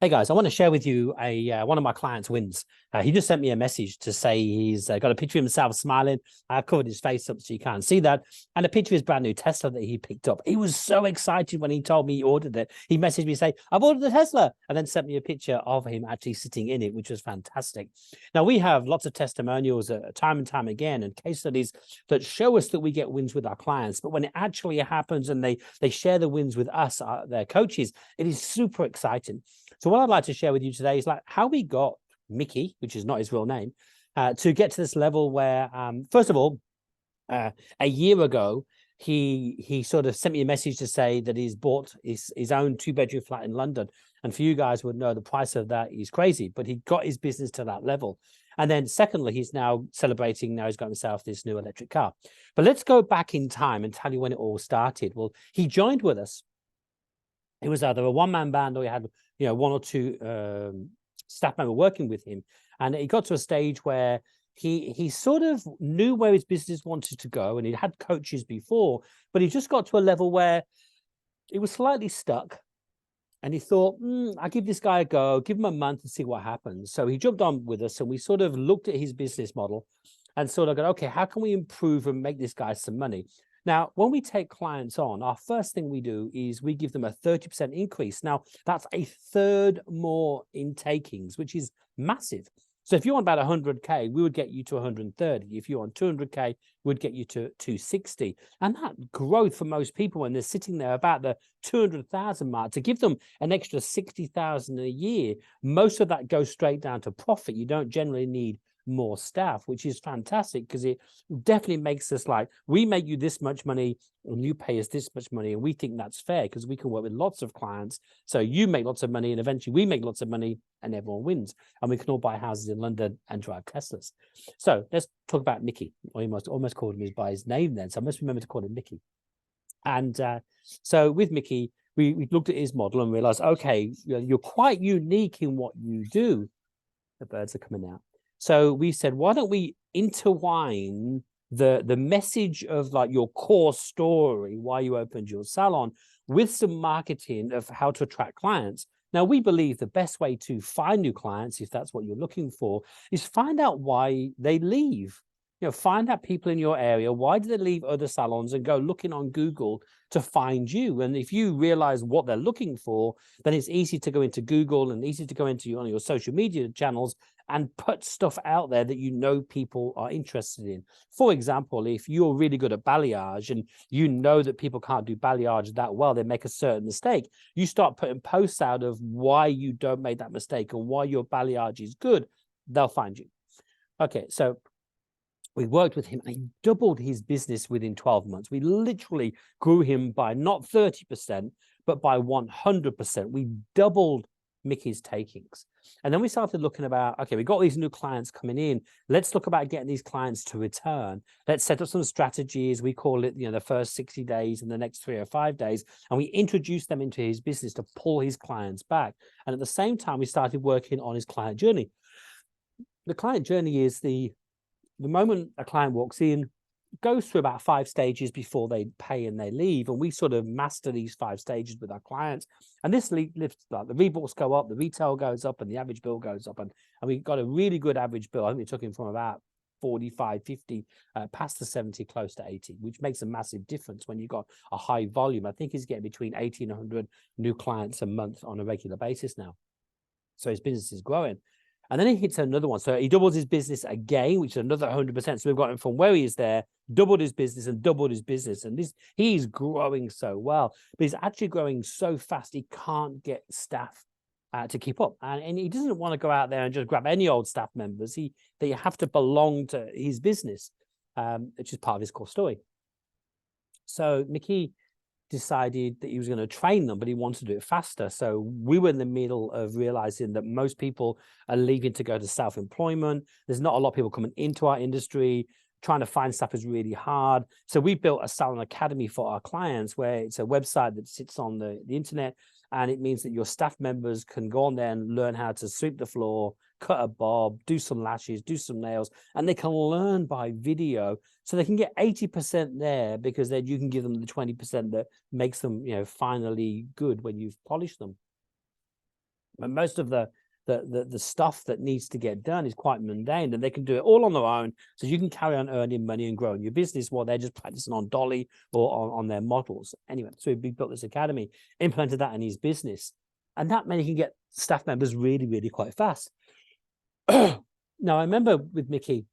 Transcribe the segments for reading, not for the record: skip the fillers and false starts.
Hey guys, I want to share with you one of my clients' wins. He just sent me a message to say he's got a picture of himself smiling. I've covered his face up so you can't see that, and a picture of his brand new Tesla that he picked up. He was so excited when he told me he ordered it. He messaged me saying, "I've ordered the Tesla," and then sent me a picture of him actually sitting in it, which was fantastic. Now we have lots of testimonials time and time again, and case studies that show us that we get wins with our clients. But when it actually happens and they share the wins with us, their coaches, it is super exciting. So what I'd like to share with you today is like how we got Micky, which is not his real name, to get to this level where, first of all, a year ago, he sort of sent me a message to say that he's bought his own 2-bedroom flat in London. And for you guys would know the price of that is crazy, but he got his business to that level. And then secondly, he's now celebrating, now he's got himself this new electric car. But let's go back in time and tell you when it all started. Well, he joined with us. It was either a one-man band or he had, one or two staff member working with him. And it got to a stage where he sort of knew where his business wanted to go, and he had coaches before, but he just got to a level where it was slightly stuck. And he thought, I'll give this guy a go, give him a month and see what happens. So he jumped on with us and we sort of looked at his business model and sort of go, okay, how can we improve and make this guy some money? Now, when we take clients on, our first thing we do is we give them a 30% increase. Now, that's a third more in takings, which is massive. So if you want about 100K, we would get you to 130. If you want 200K, we'd get you to 260. And that growth for most people when they're sitting there about the 200,000 mark, to give them an extra 60,000 a year, most of that goes straight down to profit. You don't generally need more staff, which is fantastic because it definitely makes us like, we make you this much money and you pay us this much money, and we think that's fair because we can work with lots of clients, so you make lots of money and eventually we make lots of money and everyone wins, and we can all buy houses in London and drive Teslas. So let's talk about Micky. I almost called him by his name then, so I must remember to call him Micky. And so with Micky, we looked at his model and realized, okay, you're quite unique in what you do. The birds are coming out. So we said, why don't we intertwine the message of like your core story, why you opened your salon, with some marketing of how to attract clients. Now, we believe the best way to find new clients, if that's what you're looking for, is find out why they leave. Find out people in your area. Why do they leave other salons, and go looking on Google to find you? And if you realize what they're looking for, then it's easy to go into Google and easy to go into your social media channels and put stuff out there that people are interested in. For example, if you're really good at balayage and you know that people can't do balayage that well, they make a certain mistake, you start putting posts out of why you don't make that mistake and why your balayage is good, they'll find you. Okay, so we worked with him and he doubled his business within 12 months. We literally grew him by not 30%, but by 100%. We doubled Micky's takings. And then we started looking about, okay, we got these new clients coming in. Let's look about getting these clients to return. Let's set up some strategies. We call it, the first 60 days and the next 3 or 5 days. And we introduced them into his business to pull his clients back. And at the same time, we started working on his client journey. The client journey is the moment a client walks in, goes through about 5 stages before they pay and they leave. And we sort of master these 5 stages with our clients. And this lifts, like the rebooks go up, the retail goes up, and the average bill goes up. And we got a really good average bill. I think we took him from about 45, 50, past the 70, close to 80, which makes a massive difference when you've got a high volume. I think he's getting between 80 and 100 new clients a month on a regular basis now. So his business is growing. And then he hits another one. So he doubles his business again, which is another 100%. So we've got him from where he is there, doubled his business and doubled his business. And he's growing so well, but he's actually growing so fast, he can't get staff to keep up. And he doesn't want to go out there and just grab any old staff members. They have to belong to his business, which is part of his core story. So Micky decided that he was going to train them, but he wanted to do it faster. So we were in the middle of realizing that most people are leaving to go to self-employment. There's not a lot of people coming into our industry. Trying to find stuff is really hard. So we built a Salon Academy for our clients, where it's a website that sits on the internet. And it means that your staff members can go on there and learn how to sweep the floor, cut a bob, do some lashes, do some nails, and they can learn by video. So they can get 80% there, because then you can give them the 20% that makes them, finally good when you've polished them. But most of the stuff that needs to get done is quite mundane, and they can do it all on their own. So you can carry on earning money and growing your business while they're just practicing on Dolly or on their models. Anyway, so we built this academy, implemented that in his business, and that meant he can get staff members really, really quite fast. Now, I remember with Micky,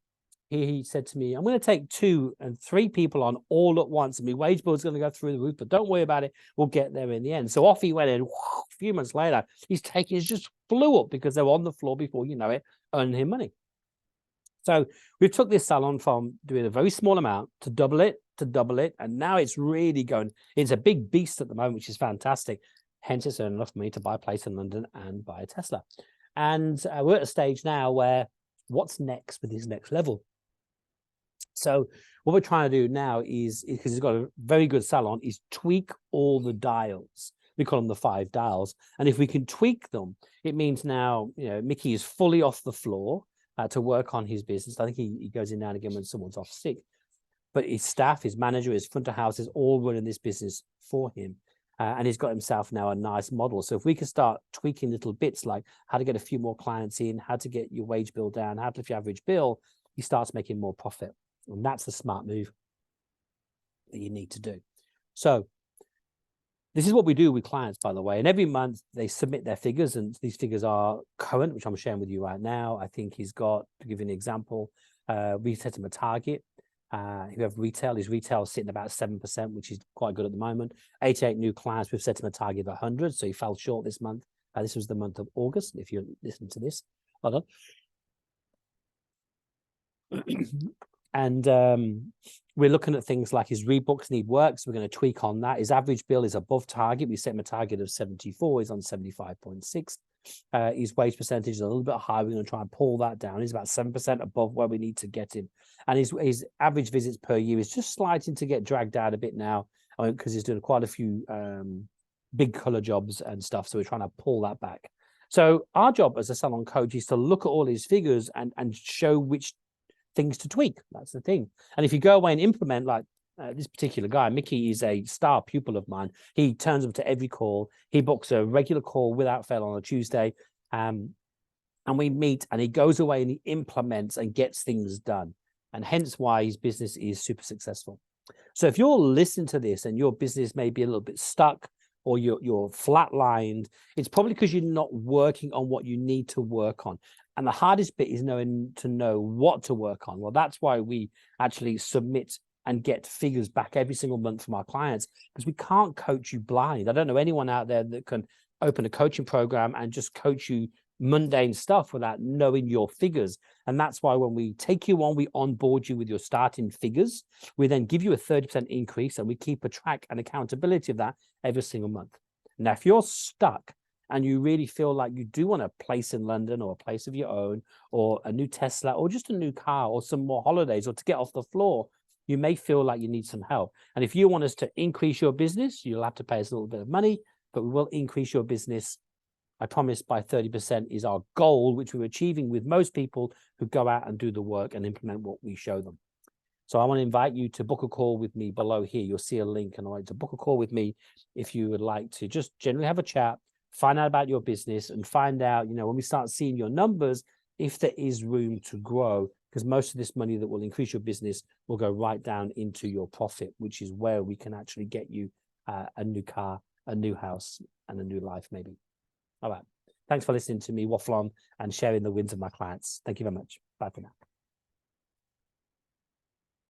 he said to me, I'm going to take 2 and 3 people on all at once, and my wage bill is going to go through the roof, but don't worry about it. We'll get there in the end. So off he went, and a few months later, his takings just flew up because they were on the floor before you know it, earning him money. So we've took this salon from doing a very small amount to double it, and now it's really going. It's a big beast at the moment, which is fantastic. Hence, it's earned enough for me to buy a place in London and buy a Tesla. And we're at a stage now where what's next with his next level? So what we're trying to do now is, because he's got a very good salon, is tweak all the dials. We call them the 5 dials. And if we can tweak them, it means now, you know, Micky is fully off the floor to work on his business. I think he goes in now and again when someone's off sick. But his staff, his manager, his front of house is all running this business for him. And he's got himself now a nice model. So if we can start tweaking little bits like how to get a few more clients in, how to get your wage bill down, how to lift your average bill, he starts making more profit. And that's the smart move that you need to do. So this is what we do with clients, by the way. And every month they submit their figures, and these figures are current, which I'm sharing with you right now. I think he's got, to give you an example, we set him a target. You have retail. His retail is sitting about 7%, which is quite good at the moment. 88 new clients. We've set him a target of 100. So he fell short this month. This was the month of August, if you're listening to this. Hold on. And we're looking at things like his rebooks need work, so we're going to tweak on that. His average bill is above target. We set him a target of 74. He's on 75.6. His wage percentage is a little bit high. We're going to try and pull that down. He's about 7% above where we need to get him. And his average visits per year is just starting to get dragged out a bit now, because he's doing quite a few big color jobs and stuff. So we're trying to pull that back. So our job as a salon coach is to look at all his figures and show which things to tweak. That's the thing. And if you go away and implement, like this particular guy, Micky, is a star pupil of mine. He turns up to every call. He books a regular call without fail on a Tuesday. And we meet, and he goes away and he implements and gets things done. And hence why his business is super successful. So if you're listening to this and your business may be a little bit stuck, or you're flatlined, it's probably because you're not working on what you need to work on. And the hardest bit is knowing to know what to work on. Well, that's why we actually submit and get figures back every single month from our clients, because we can't coach you blind. I don't know anyone out there that can open a coaching program and just coach you mundane stuff without knowing your figures. And that's why when we take you on, we onboard you with your starting figures. We then give you a 30% increase, and we keep a track and accountability of that every single month. Now, if you're stuck and you really feel like you do want a place in London, or a place of your own, or a new Tesla, or just a new car, or some more holidays, or to get off the floor, you may feel like you need some help. And if you want us to increase your business, you'll have to pay us a little bit of money, but we will increase your business, I promise, by 30% is our goal, which we're achieving with most people who go out and do the work and implement what we show them. So I want to invite you to book a call with me below here. You'll see a link, and I want to book a call with me if you would like to just generally have a chat, find out about your business, and find out, you know, when we start seeing your numbers, if there is room to grow, because most of this money that will increase your business will go right down into your profit, which is where we can actually get you a new car, a new house, and a new life, maybe. All right. Thanks for listening to me waffle on and sharing the wins of my clients. Thank you very much. Bye for now.